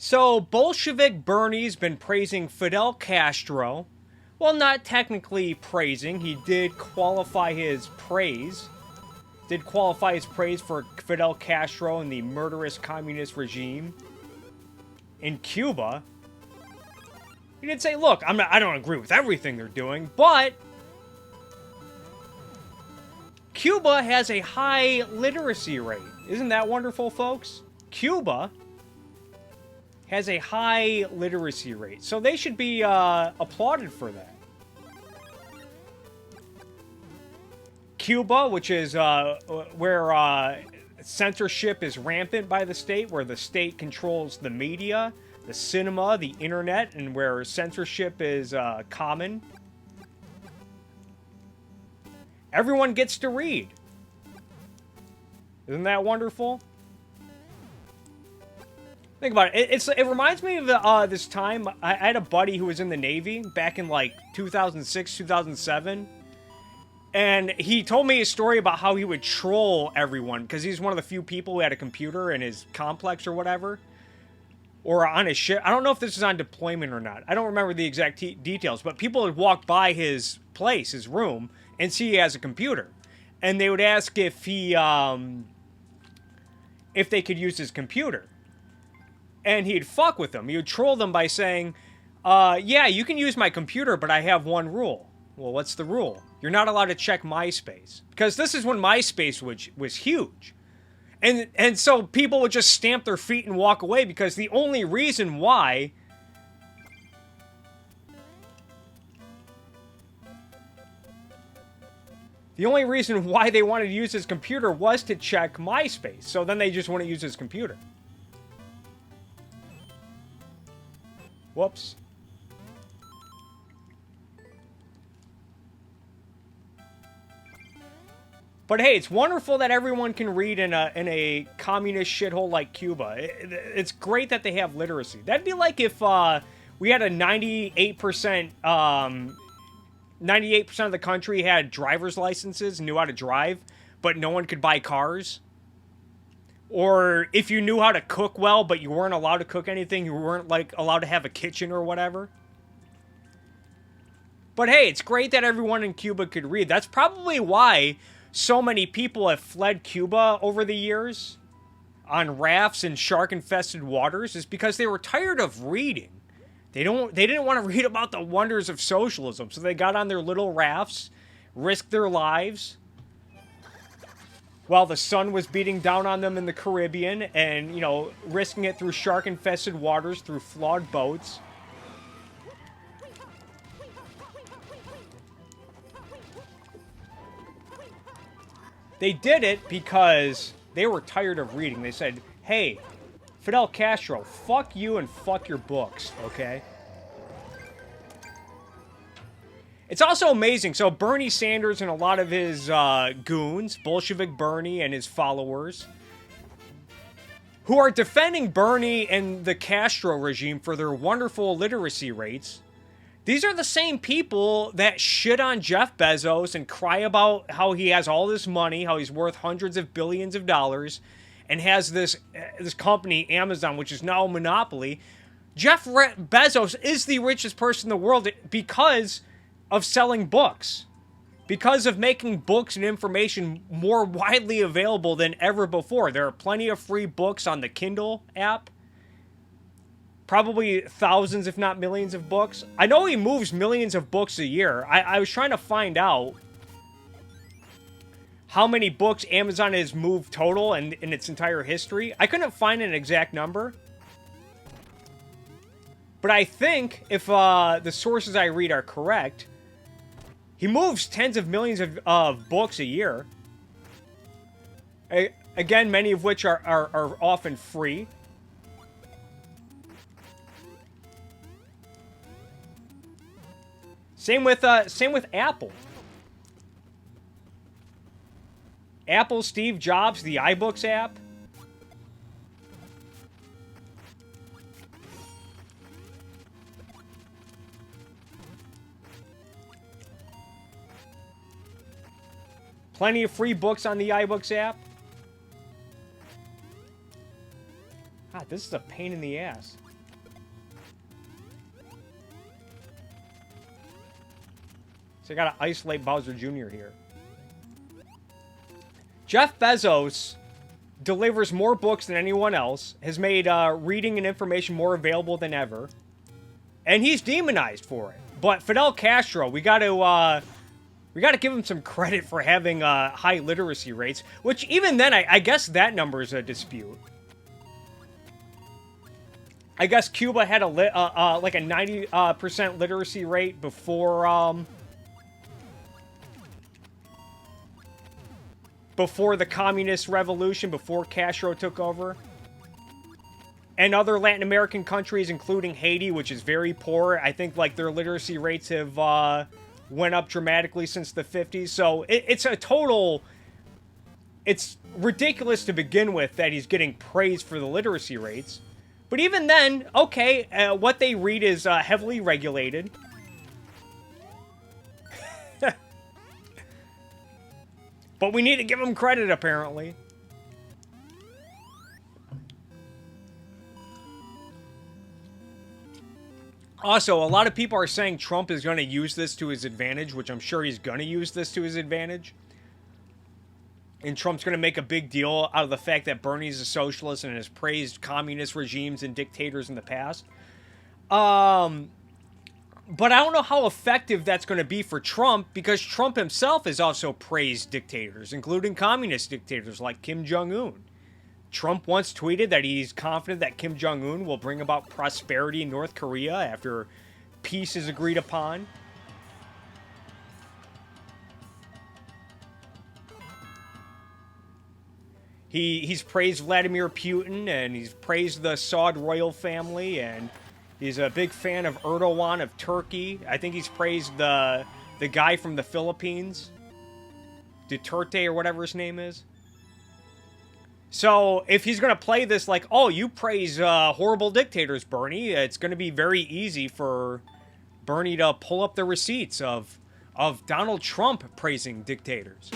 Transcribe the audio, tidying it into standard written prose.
So, Bolshevik Bernie's been praising Fidel Castro. Well, not technically praising, he did qualify his praise. Did qualify his praise for Fidel Castro and the murderous communist regime in Cuba. He did say, look, I don't agree with everything they're doing, but Cuba has a high literacy rate. Isn't that wonderful, folks? Cuba has a high literacy rate, so they should be applauded for that. Cuba, which is where censorship is rampant by the state, where the state controls the media, the cinema, the internet, and where censorship is common. Everyone gets to read. Isn't that wonderful? Think about it. It reminds me of this time. I had a buddy who was in the Navy back in like 2006, 2007. And he told me a story about how he would troll everyone because he's one of the few people who had a computer in his complex or whatever. Or on his ship. I don't know if this is on deployment or not. I don't remember the exact details. But people would walk by his place, his room, and see he has a computer. And they would ask if they could use his computer. And he'd fuck with them. He would troll them by saying, yeah, you can use my computer, but I have one rule. Well, what's the rule? You're not allowed to check MySpace. Because this is when MySpace was huge. And so people would just stamp their feet and walk away because the only reason why they wanted to use his computer was to check MySpace. So then they just wouldn't use his computer. Whoops. But hey, it's wonderful that everyone can read in a communist shithole like Cuba. It's great that they have literacy. That'd be like if we had a 98% of the country had driver's licenses and knew how to drive, but no one could buy cars. Or if you knew how to cook well, but you weren't allowed to cook anything, you weren't like allowed to have a kitchen or whatever. But hey, it's great that everyone in Cuba could read. That's probably why so many people have fled Cuba over the years on rafts in shark-infested waters, is because they were tired of reading. They didn't want to read about the wonders of socialism, so they got on their little rafts, risked their lives while the sun was beating down on them in the Caribbean, and, you know, risking it through shark-infested waters, through flawed boats. They did it because they were tired of reading. They said, hey, Fidel Castro, fuck you and fuck your books, okay? It's also amazing. So Bernie Sanders and a lot of his goons, Bolshevik Bernie and his followers, who are defending Bernie and the Castro regime for their wonderful literacy rates, these are the same people that shit on Jeff Bezos and cry about how he has all this money, how he's worth hundreds of billions of dollars, and has this company, Amazon, which is now a monopoly. Jeff Bezos is the richest person in the world because of selling books. Because of making books and information more widely available than ever before. There are plenty of free books on the Kindle app. Probably thousands, if not millions of books. I know he moves millions of books a year. I was trying to find out how many books Amazon has moved total in its entire history. I couldn't find an exact number. But I think if the sources I read are correct, he moves tens of millions of books a year. Again, many of which are often free. Same with Apple. Apple, Steve Jobs, the iBooks app. Plenty of free books on the iBooks app. God, this is a pain in the ass. So I gotta isolate Bowser Jr. here. Jeff Bezos delivers more books than anyone else, has made reading and information more available than ever, and he's demonized for it. But Fidel Castro, we gotta give him some credit for having high literacy rates, which even then, I guess that number is a dispute. I guess Cuba had like a 90% literacy rate before the communist revolution, before Castro took over. And other Latin American countries, including Haiti, which is very poor, I think like their literacy rates have went up dramatically since the 50s. So it's a total... It's ridiculous to begin with that he's getting praise for the literacy rates. But even then, okay, what they read is heavily regulated. But we need to give him credit, apparently. Also, a lot of people are saying Trump is going to use this to his advantage, which I'm sure he's going to use this to his advantage. And Trump's going to make a big deal out of the fact that Bernie's a socialist and has praised communist regimes and dictators in the past. But I don't know how effective that's going to be for Trump, because Trump himself has also praised dictators, including communist dictators like Kim Jong-un. Trump once tweeted that he's confident that Kim Jong-un will bring about prosperity in North Korea after peace is agreed upon. He's praised Vladimir Putin, and he's praised the Saud royal family, and he's a big fan of Erdogan of Turkey. I think he's praised the guy from the Philippines, Duterte or whatever his name is. So if he's going to play this like, oh, you praise horrible dictators, Bernie, it's going to be very easy for Bernie to pull up the receipts of Donald Trump praising dictators.